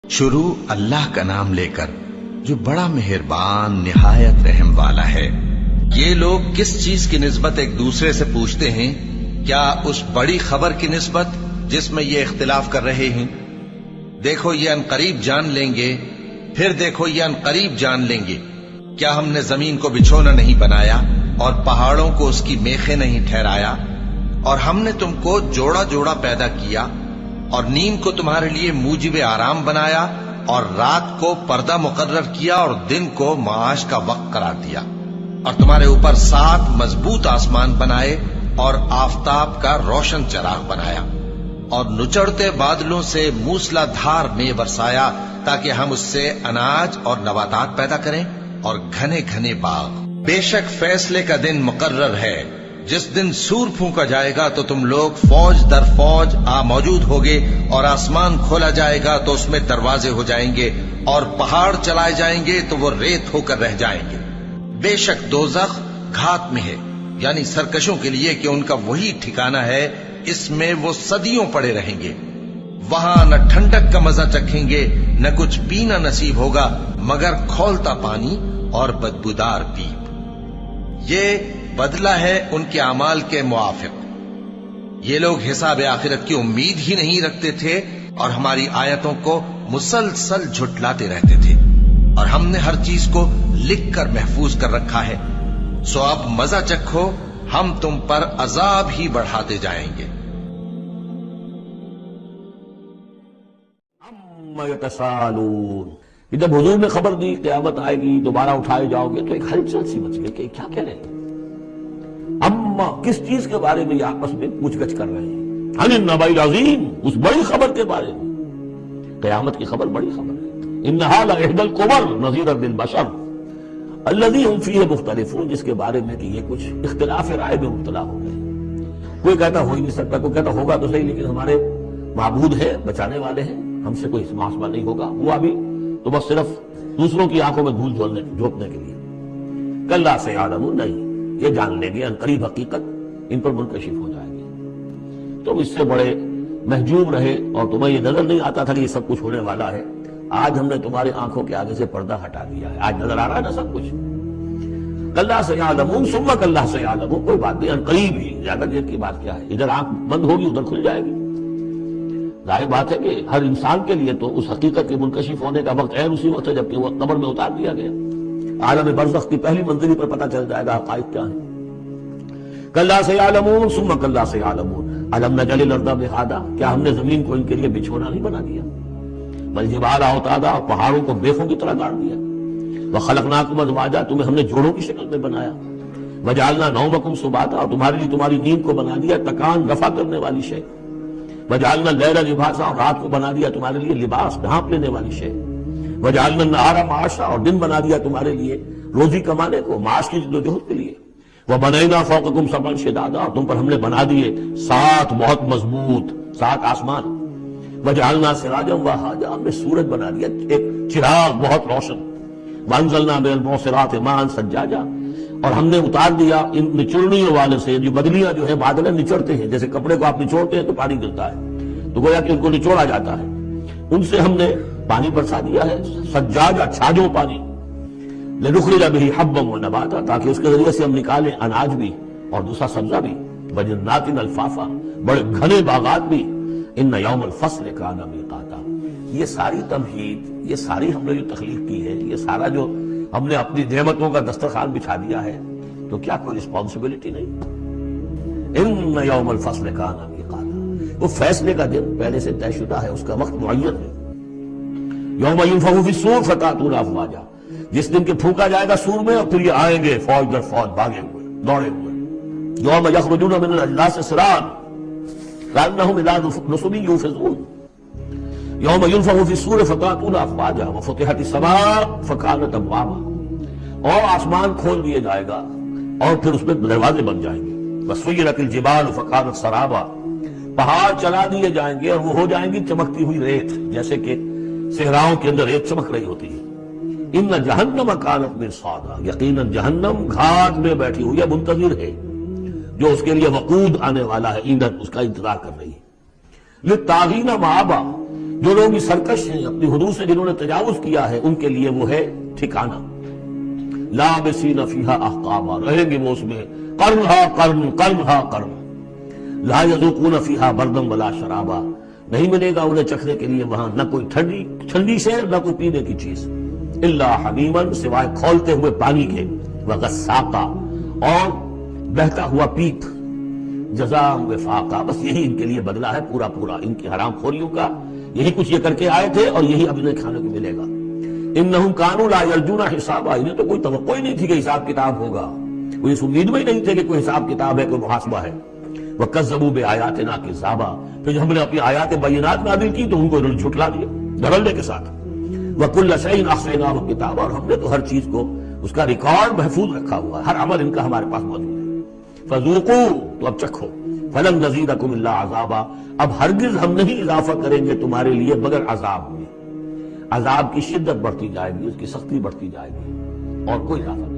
شروع اللہ کا نام لے کر جو بڑا مہربان نہایت رحم والا ہے۔ یہ لوگ کس چیز کی نسبت ایک دوسرے سے پوچھتے ہیں؟ کیا اس بڑی خبر کی نسبت جس میں یہ اختلاف کر رہے ہیں؟ دیکھو یہ عنقریب جان لیں گے، پھر دیکھو یہ عنقریب جان لیں گے۔ کیا ہم نے زمین کو بچھونا نہیں بنایا اور پہاڑوں کو اس کی میخیں نہیں ٹھہرایا؟ اور ہم نے تم کو جوڑا جوڑا پیدا کیا اور نیند کو تمہارے لیے موجب آرام بنایا اور رات کو پردہ مقرر کیا اور دن کو معاش کا وقت قرار دیا، اور تمہارے اوپر 7 مضبوط آسمان بنائے اور آفتاب کا روشن چراغ بنایا، اور نچڑتے بادلوں سے موسلا دھار میں برسایا تاکہ ہم اس سے اناج اور نباتات پیدا کریں اور گھنے گھنے باغ۔ بے شک فیصلے کا دن مقرر ہے، جس دن سور پھونکا جائے گا تو تم لوگ فوج در فوج موجود ہوگے، اور آسمان کھولا جائے گا تو اس میں دروازے ہو جائیں گے، اور پہاڑ چلائے جائیں گے تو وہ ریت ہو کر رہ جائیں گے۔ بے شک دوزخ گھات میں ہے، یعنی سرکشوں کے لیے کہ ان کا وہی ٹھکانہ ہے، اس میں وہ صدیوں پڑے رہیں گے۔ وہاں نہ ٹھنڈک کا مزہ چکھیں گے، نہ کچھ پینا نصیب ہوگا مگر کھولتا پانی اور بدبودار پیپ۔ یہ بدلہ ہے ان کے اعمال کے موافق۔ یہ لوگ حساب آخرت کی امید ہی نہیں رکھتے تھے اور ہماری آیتوں کو مسلسل جھٹلاتے رہتے تھے، اور ہم نے ہر چیز کو لکھ کر محفوظ کر رکھا ہے۔ سو اب مزہ چکھو، ہم تم پر عذاب ہی بڑھاتے جائیں گے۔ یتساءلون، جب حضور نے خبر دی قیامت آئے گی، دوبارہ اٹھائے جاؤ گے، تو ایک ہلچل سی مچ گئی کہ کیا کہہ رہے ہیں؟ اما کس چیز کے بارے میں یہ آپس میں پوچھ گچھ کر رہے ہیں؟ عن النبأ العظیم، اس بڑی خبر کے بارے میں۔ قیامت کی خبر بڑی خبر ہے۔ انہا لإحدى الكبر نذیرا للبشر الذی هم فیہ مختلفون، جس کے بارے میں کہ یہ کچھ اختلاف رائے میں مبتلا ہو گئے۔ کوئی کہتا ہو ہی نہیں سکتا، کوئی کہتا ہوگا تو صحیح، لیکن ہمارے معبود ہے، بچانے والے ہیں، ہم سے کوئی محاسبہ نہیں ہوگا، ہوا بھی تو بس صرف دوسروں کی آنکھوں میں دھول جھونکنے کے لیے۔ کلا سیعلمون، نہیں، یہ جان لیں گے عنقریب حقیقت ان پر منکشف ہو جائے گی۔ تم اس سے بڑے محجوب رہے اور تمہیں یہ نظر نہیں آتا تھا کہ یہ سب کچھ ہونے والا ہے۔ آج ہم نے تمہاری آنکھوں کے آگے سے پردہ ہٹا دیا ہے، آج نظر آ رہا ہے نا سب کچھ۔ کلا سیعلمون ثم کلا سیعلمون، کوئی بات نہیں، عنقریب ہی، زیادہ دیر کی بات کیا ہے، ادھر آنکھ بند ہوگی ادھر کھل جائے گی۔ ظاہر بات ہے کہ ہر انسان کے لیے تو اس حقیقت کے منکشف ہونے کا وقت عین اسی وقت ہے جبکہ وہ قبر میں اتار دیا گیا۔ عالم برزخ کی پہلی منزل پر پتہ چل جائے گا حقائق کیا ہیں۔ کلا سیعلمون ثم کلا سیعلمون الم نجعل الارض مہادا، کیا ہم نے زمین کو ان کے لیے بچھونا نہیں بنا دیا؟ والجبال اوتادا، پہاڑوں کو بیخوں کی طرح گاڑ دیا۔ وخلقناکم ازواجا، تمہیں ہم نے جوڑوں کی شکل میں بنایا۔ وجعلنا نومکم سباتا، اور تمہارے لیے تمہاری نیند کو بنا دیا تکان رفع کرنے والی شے۔ وجعلنا اللیل لباسا، اور رات کو بنا دیا تمہارے لیے لباس ڈھانپ لینے والی شے۔ وجعلنا النہار معاشا، اور دن بنا دیا تمہارے لیے روزی کمانے کو، معاش کی جدوجہد کے لیے۔ وبنینا فوقکم سبعا شدادا، اور تم پر ہم نے بنا دیے 7 بہت مضبوط 7 آسمان۔ وجعلنا سراجا وہاجا، ہم نے سورج بنا دیا ایک چراغ بہت روشن۔ وانزلنا من المعصرات ماء ثجاجا، اور ہم نے اتار دیا ان نچوڑنیوں والے سے، جو بدلیاں جو ہے بادل نچوڑتے ہیں، جیسے کپڑے کو آپ نچوڑتے ہیں تو پانی گرتا ہے، تو گویا کہ ان کو نچوڑا جاتا ہے، ان سے ہم نے پانی برسا دیا ہے، سجاجا چھاجوں پانی۔ لنخرج به حبا ونباتا، تاکہ اس کے ذریعے سے ہم نکالیں اناج بھی اور دوسرا سبزہ بھی۔ وجنات الفافا، بڑے گھنے باغات بھی۔ ان یوم الفصل کان میقاتا، یہ ساری تمہید، یہ ساری ہم نے جو تخلیق کی ہے، یہ سارا جو ہم نے اپنی نعمتوں کا دسترخوان بچھا دیا ہے، تو کیا کوئی رسپانسبلٹی نہیں؟ ان یوم الفصل کان میقاتا، وہ فیصلے کا دن پہلے سے طے شدہ ہے، اس کا وقت معین ہے۔ یوم ینفخ فی الصور فتأتون افواجا، جس دن کہ پھونکا جائے گا سور میں، اور پھر یہ آئیں گے فوج در فوج، بھاگے ہوئے، دوڑے ہوئے۔ یوم یخرجون من الاجداث سرعا کأنہم الی نصب یوفضون۔ یوم ینفخ فی الصور فتأتون افواجا وفتحت السماء فکانت ابوابا، اور آسمان کھول دیا جائے گا اور پھر اس میں دروازے بن جائیں گے۔ وسیرت الجبال فکانت سرابا، پہاڑ چلا دیے جائیں گے اور وہ ہو جائیں گی چمکتی ہوئی ریت، جیسے کہ صحراؤں کے اندر ریت چمک رہی ہوتی ہے۔ ان جہنم کانت مرصادا، یقیناً جہنم گھاٹ میں بیٹھی ہوئی ہے، منتظر ہے، جو اس کے لیے وقود آنے والا ہے، ایندھن اس کا انتظار کر رہی ہے۔ للطاغین مآبا، جو لوگ بھی سرکش ہیں، اپنی حدود سے جنہوں نے تجاوز کیا ہے، ان کے لیے وہ ہے ٹھکانہ، لابسین فیہا احقابا، رہیں گے وہ اس میں قرنہا قرن قرنہا قرن، لا یذوقون فیہا بردن ولا شرابا، نہیں ملے گا انہیں چکھنے کے لیے وہاں نہ کوئی ٹھنڈی شے نہ کوئی پینے کی چیز، الا حمیما، سوائے کھولتے ہوئے پانی کے، وغساقا، اور بہتا ہوا پیپ، جزاء وفاقا، بس یہی ان کے لیے بدلہ ہے پورا پورا ان کی حرام خوریوں کا، یہی کچھ یہ کر کے آئے تھے اور یہی اب انہیں کھانے کو ملے گا۔ انہم کانوا لا یرجون حسابا، انہیں تو کوئی توقع ہی نہیں تھی کہ حساب کتاب ہوگا، وہ اس امید میں ہی نہیں تھے کہ کوئی حساب کتاب ہے، کوئی محاسبہ ہے۔ وَكَذَّبُوا بِآيَاتِنَا كِذَّابًا، پھر جب ہم نے اپنی آیات بینات نازل کی تو ان کو جھٹلا دیا دھڑلے کے ساتھ۔ وَكُلَّ شَيْءٍ أَحْصَيْنَاهُ كِتَابًا، اور ہم نے تو ہر چیز کو اس کا ریکارڈ محفوظ رکھا ہوا ہے، ہر عمل ان کا ہمارے پاس موجود ہے۔ فَذُوقُوا، تو اب چکھو، فَلَن نَزِيدَكُمْ إِلَّا عَذَابًا، اب ہرگز ہم نہیں اضافہ کریں گے تمہارے لیے مگر عذاب میں، عذاب کی شدت بڑھتی جائے گی، اس کی سختی بڑھتی جائے گی، اور کوئی اضافہ نہیں۔